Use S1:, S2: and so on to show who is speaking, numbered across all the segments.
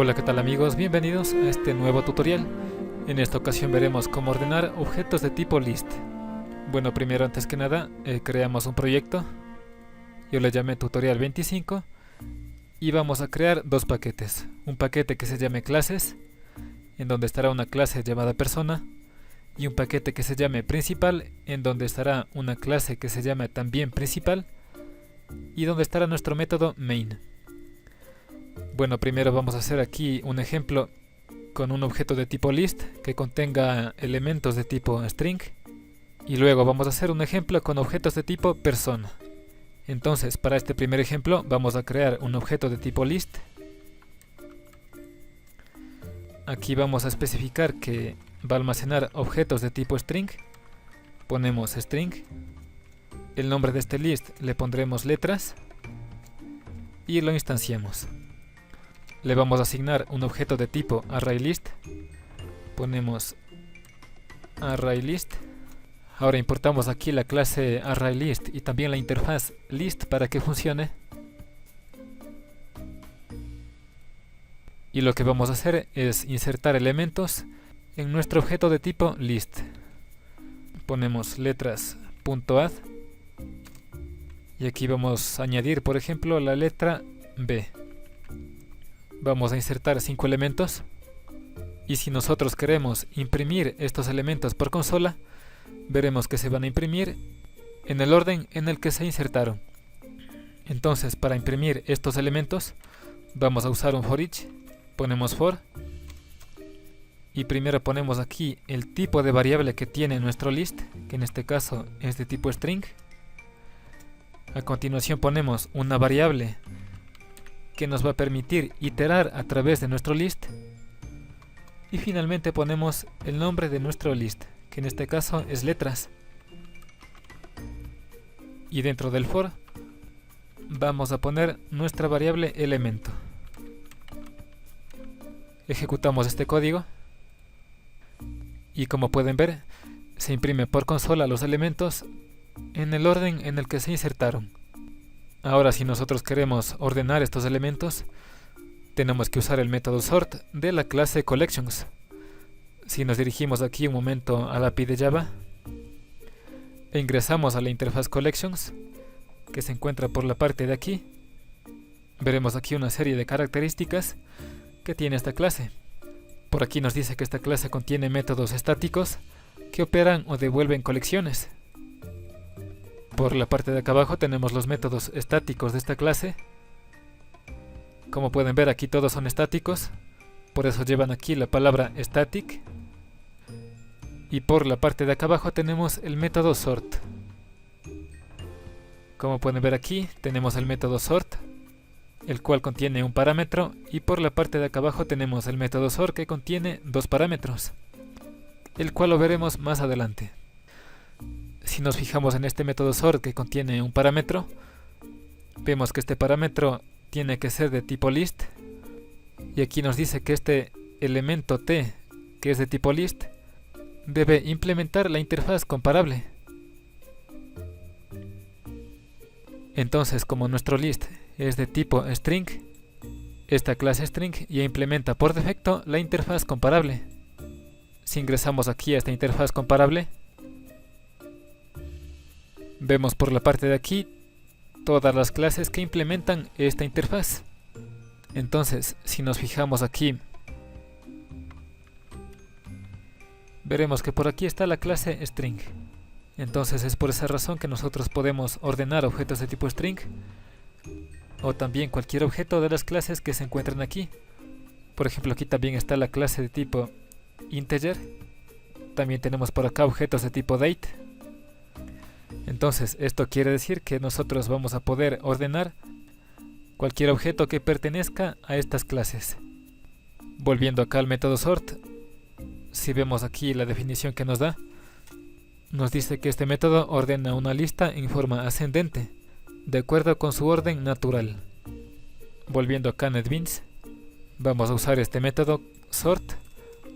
S1: Hola, ¿qué tal amigos? Bienvenidos a este nuevo tutorial. En esta ocasión veremos cómo ordenar objetos de tipo list. Bueno, primero antes que nada creamos un proyecto. Yo le llamé tutorial 25 y vamos a crear dos paquetes. Un paquete que se llame clases, en donde estará una clase llamada persona, y un paquete que se llame principal, en donde estará una clase que se llame también principal y donde estará nuestro método main. Bueno, primero vamos a hacer aquí un ejemplo con un objeto de tipo list que contenga elementos de tipo string, y luego vamos a hacer un ejemplo con objetos de tipo persona. Entonces, para este primer ejemplo vamos a crear un objeto de tipo list. Aquí vamos a especificar que va a almacenar objetos de tipo string. Ponemos string. El nombre de este list le pondremos letras y lo instanciamos. Le vamos a asignar un objeto de tipo ArrayList. Ponemos ArrayList. Ahora importamos aquí la clase ArrayList y también la interfaz list para que funcione. Y lo que vamos a hacer es insertar elementos en nuestro objeto de tipo list. Ponemos letras.add y aquí vamos a añadir, por ejemplo, la letra B. Vamos a insertar 5 elementos, y si nosotros queremos imprimir estos elementos por consola, veremos que se van a imprimir en el orden en el que se insertaron. Entonces, para imprimir estos elementos vamos a usar un for each. Ponemos for y primero ponemos aquí el tipo de variable que tiene nuestro list, que en este caso es de tipo string. A continuación ponemos una variable que nos va a permitir iterar a través de nuestro list, y finalmente ponemos el nombre de nuestro list, que en este caso es letras. Y dentro del for vamos a poner nuestra variable elemento. Ejecutamos este código y como pueden ver se imprime por consola los elementos en el orden en el que se insertaron. Ahora, si nosotros queremos ordenar estos elementos, tenemos que usar el método sort de la clase collections. Si nos dirigimos aquí un momento al API de Java e ingresamos a la interfaz collections, que se encuentra por la parte de aquí, veremos aquí una serie de características que tiene esta clase. Por aquí nos dice que esta clase contiene métodos estáticos que operan o devuelven colecciones. Por la parte de acá abajo tenemos los métodos estáticos de esta clase. Como pueden ver, aquí todos son estáticos, por eso llevan aquí la palabra static. Y por la parte de acá abajo tenemos el método sort. Como pueden ver, aquí tenemos el método sort, el cual contiene un parámetro, y por la parte de acá abajo tenemos el método sort que contiene dos parámetros, el cual lo veremos más adelante. Si nos fijamos en este método sort que contiene un parámetro, vemos que este parámetro tiene que ser de tipo list, y aquí nos dice que este elemento t, que es de tipo list, debe implementar la interfaz comparable. Entonces, como nuestro list es de tipo string, esta clase string ya implementa por defecto la interfaz comparable. Si ingresamos aquí a esta interfaz comparable, vemos por la parte de aquí todas las clases que implementan esta interfaz. Entonces, si nos fijamos aquí, veremos que por aquí está la clase string. Entonces es por esa razón que nosotros podemos ordenar objetos de tipo string, o también cualquier objeto de las clases que se encuentran aquí. Por ejemplo, aquí también está la clase de tipo integer. También tenemos por acá objetos de tipo date. Entonces, esto quiere decir que nosotros vamos a poder ordenar cualquier objeto que pertenezca a estas clases. Volviendo acá al método sort, si vemos aquí la definición que nos da, nos dice que este método ordena una lista en forma ascendente, de acuerdo con su orden natural. Volviendo acá a NetBeans, vamos a usar este método sort.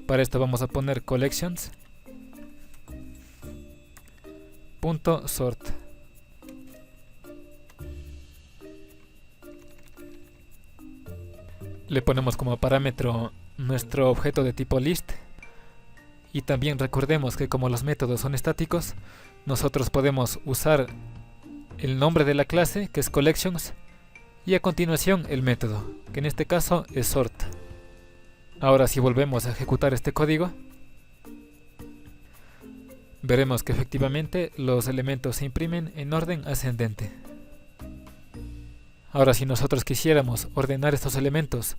S1: Para esto vamos a poner collections.sort. Le ponemos como parámetro nuestro objeto de tipo list. Y también recordemos que como los métodos son estáticos, nosotros podemos usar el nombre de la clase, que es collections, y a continuación el método, que en este caso es sort. Ahora si volvemos a ejecutar este código, veremos que efectivamente los elementos se imprimen en orden ascendente. Ahora si nosotros quisiéramos ordenar estos elementos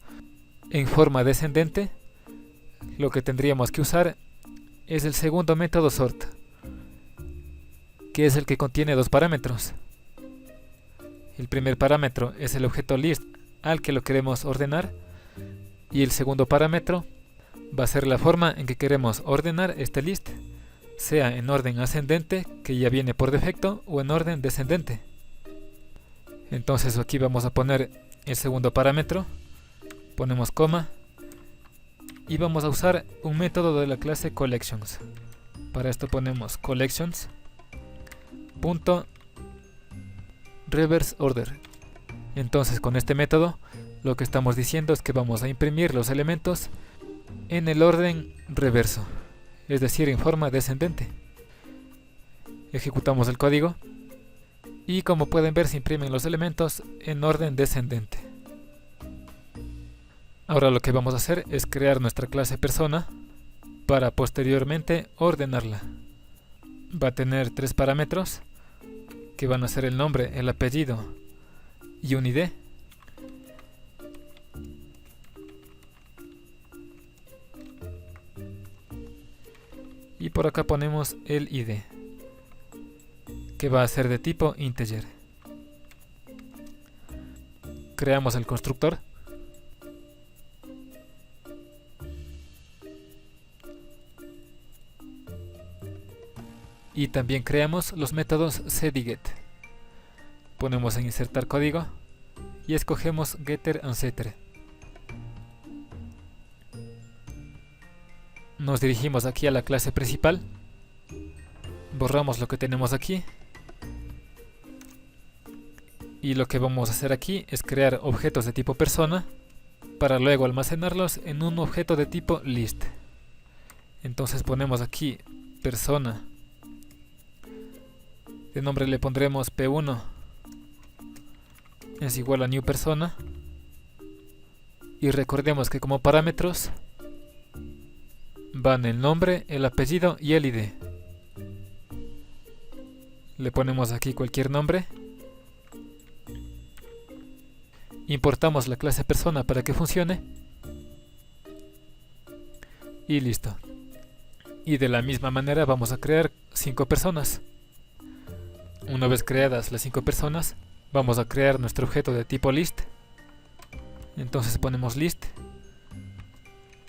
S1: en forma descendente, lo que tendríamos que usar es el segundo método sort, que es el que contiene dos parámetros. El primer parámetro es el objeto list al que lo queremos ordenar, y el segundo parámetro va a ser la forma en que queremos ordenar este list, sea en orden ascendente, que ya viene por defecto, o en orden descendente. Entonces aquí vamos a poner el segundo parámetro, ponemos coma, y vamos a usar un método de la clase collections. Para esto ponemos collections.reverse order. Entonces con este método lo que estamos diciendo es que vamos a imprimir los elementos en el orden reverso, es decir, en forma descendente. Ejecutamos el código y como pueden ver se imprimen los elementos en orden descendente. Ahora lo que vamos a hacer es crear nuestra clase persona para posteriormente ordenarla. Va a tener tres parámetros que van a ser el nombre, el apellido y un ID. Y por acá ponemos el ID, que va a ser de tipo integer. Creamos el constructor. Y también creamos los métodos set y get. Ponemos en insertar código y escogemos getter and setter. Nos dirigimos aquí a la clase principal. Borramos lo que tenemos aquí. Y lo que vamos a hacer aquí es crear objetos de tipo persona para luego almacenarlos en un objeto de tipo list. Entonces ponemos aquí persona. De nombre le pondremos P1 es igual a new persona. Y recordemos que como parámetros van el nombre, el apellido y el ID. Le ponemos aquí cualquier nombre. Importamos la clase persona para que funcione. Y listo. Y de la misma manera vamos a crear 5 personas. Una vez creadas las 5 personas, vamos a crear nuestro objeto de tipo list. Entonces ponemos list.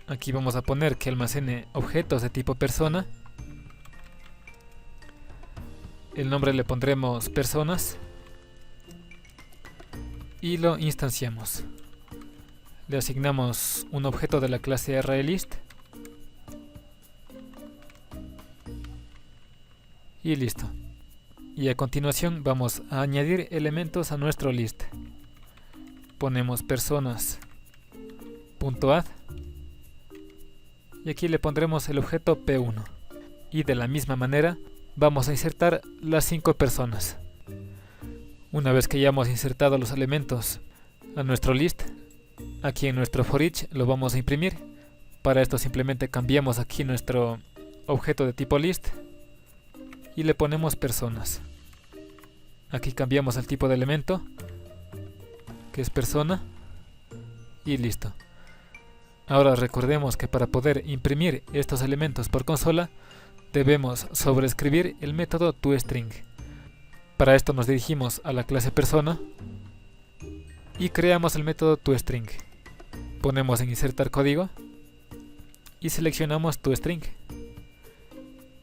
S1: Aquí vamos a poner que almacene objetos de tipo persona. El nombre le pondremos personas. Y lo instanciamos. Le asignamos un objeto de la clase ArrayList. Y listo. Y a continuación vamos a añadir elementos a nuestro list. Ponemos personas.add y aquí le pondremos el objeto P1. Y de la misma manera vamos a insertar las 5 personas. Una vez que ya hemos insertado los elementos a nuestro list, aquí en nuestro for each lo vamos a imprimir. Para esto simplemente cambiamos aquí nuestro objeto de tipo list y le ponemos personas. Aquí cambiamos el tipo de elemento, que es persona, y listo. Ahora recordemos que para poder imprimir estos elementos por consola, debemos sobreescribir el método toString. Para esto nos dirigimos a la clase persona y creamos el método toString. Ponemos en insertar código y seleccionamos toString.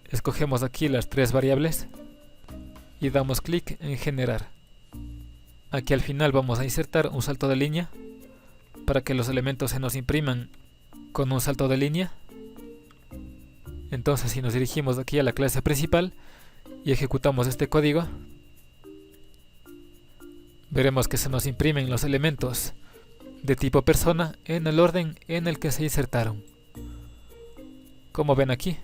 S1: Escogemos aquí las 3 variables y damos clic en generar. Aquí al final vamos a insertar un salto de línea para que los elementos se nos impriman con un salto de línea. Entonces si nos dirigimos aquí a la clase principal y ejecutamos este código, veremos que se nos imprimen los elementos de tipo persona en el orden en el que se insertaron. Como ven aquí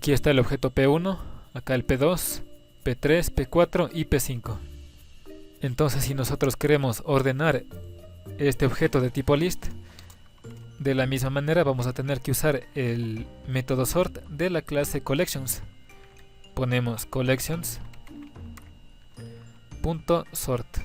S1: está el objeto P1, acá el P2, P3, P4 y P5. Entonces, si nosotros queremos ordenar este objeto de tipo list, de la misma manera vamos a tener que usar el método sort de la clase collections. Ponemos collections.sort.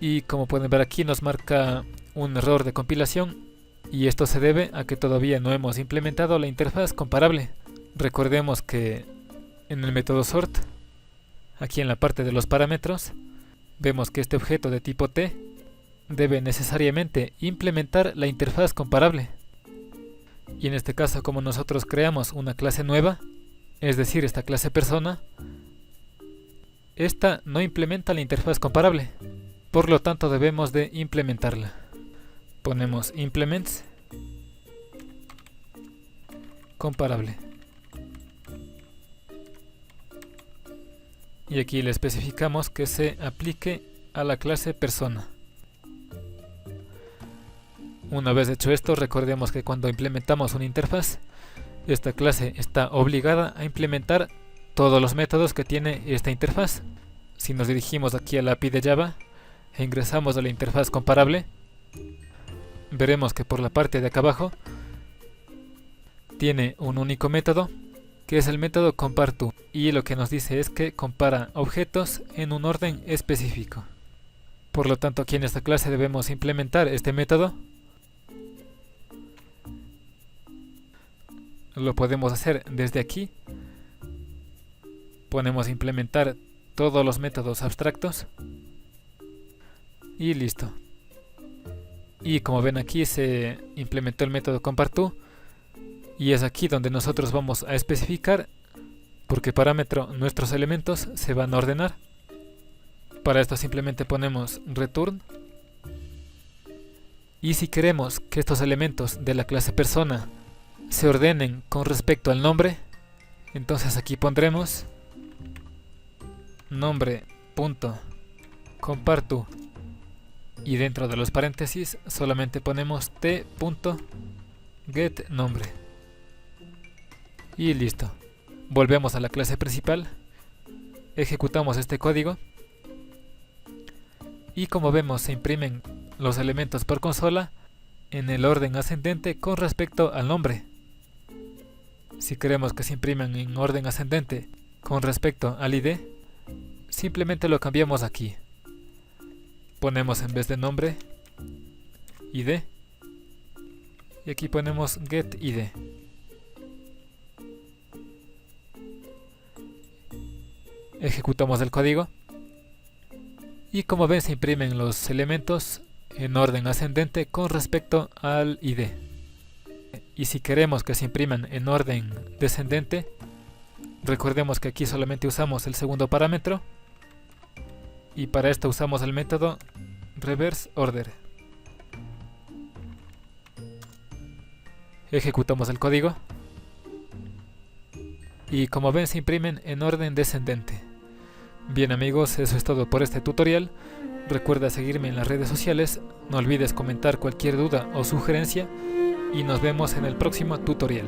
S1: Y como pueden ver aquí nos marca un error de compilación, y esto se debe a que todavía no hemos implementado la interfaz comparable. Recordemos que en el método sort, aquí en la parte de los parámetros, vemos que este objeto de tipo T debe necesariamente implementar la interfaz comparable. Y en este caso, como nosotros creamos una clase nueva, es decir, esta clase persona, esta no implementa la interfaz comparable, por lo tanto debemos de implementarla. Ponemos implements comparable. Y aquí le especificamos que se aplique a la clase persona. Una vez hecho esto, recordemos que cuando implementamos una interfaz, esta clase está obligada a implementar todos los métodos que tiene esta interfaz. Si nos dirigimos aquí a la API de Java e ingresamos a la interfaz comparable, veremos que por la parte de acá abajo tiene un único método, que es el método comparTo, y lo que nos dice es que compara objetos en un orden específico. Por lo tanto, aquí en esta clase debemos implementar este método. Lo podemos hacer desde aquí. Ponemos implementar todos los métodos abstractos y listo. Y como ven aquí se implementó el método comparTo, y es aquí donde nosotros vamos a especificar por qué parámetro nuestros elementos se van a ordenar. Para esto simplemente ponemos return, y si queremos que estos elementos de la clase persona se ordenen con respecto al nombre, entonces aquí pondremos nombre.comparTo, y dentro de los paréntesis solamente ponemos t.getNombre. Y listo. Volvemos a la clase principal, ejecutamos este código, y como vemos se imprimen los elementos por consola en el orden ascendente con respecto al nombre. Si queremos que se impriman en orden ascendente con respecto al ID, simplemente lo cambiamos aquí. Ponemos en vez de nombre ID, y aquí ponemos getID. Ejecutamos el código, y como ven se imprimen los elementos en orden ascendente con respecto al ID. Y si queremos que se impriman en orden descendente, recordemos que aquí solamente usamos el segundo parámetro, y para esto usamos el método reverse order. Ejecutamos el código, y como ven se imprimen en orden descendente. Bien amigos, eso es todo por este tutorial. Recuerda seguirme en las redes sociales, no olvides comentar cualquier duda o sugerencia, y nos vemos en el próximo tutorial.